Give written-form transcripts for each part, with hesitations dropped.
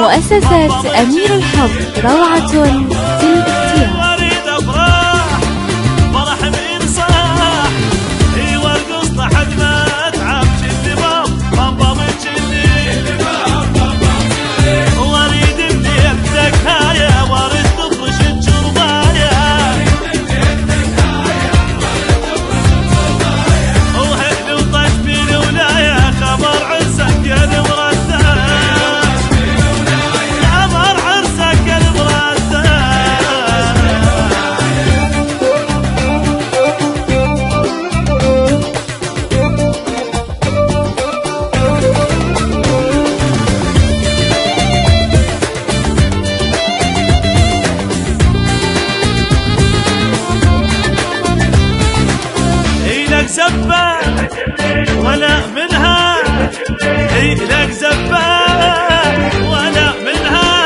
مؤسسة أمير الحب، روعة في الاختيار. زبة ولا منها لك زبة ولا منها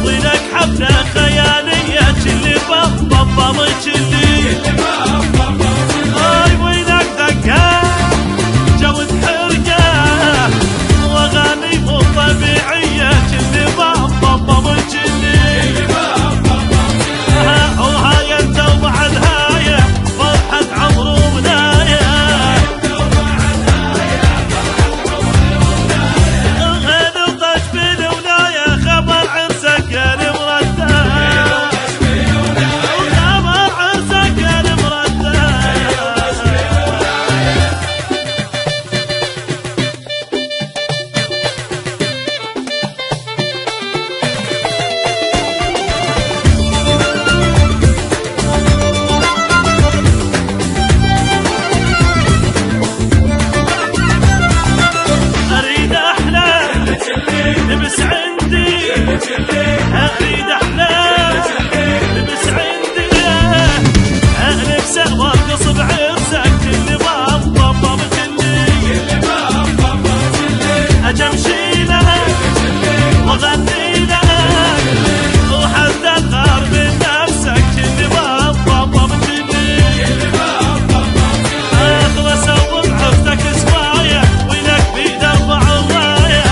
ضلك حفلة خيالية اللي بمبمبمك اللي وينك دقة جود حرقة واغاني مو طبيعية اللي بمبمبمك اللي وهاي انت وبعدها فرحة عمرو لبس عندي اريد احلام لبس عندي لبسه وارقص بعرسك اللي بمبمبمك اللي اجي امشي لك واغني لك وحتى اغار من نفسك اللي بمبمبمك اللي اخلص اول عفتك سوايا وينك بيدفع الرايه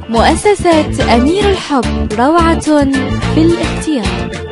مؤسسة أمير الحب، روعة في الاختيار.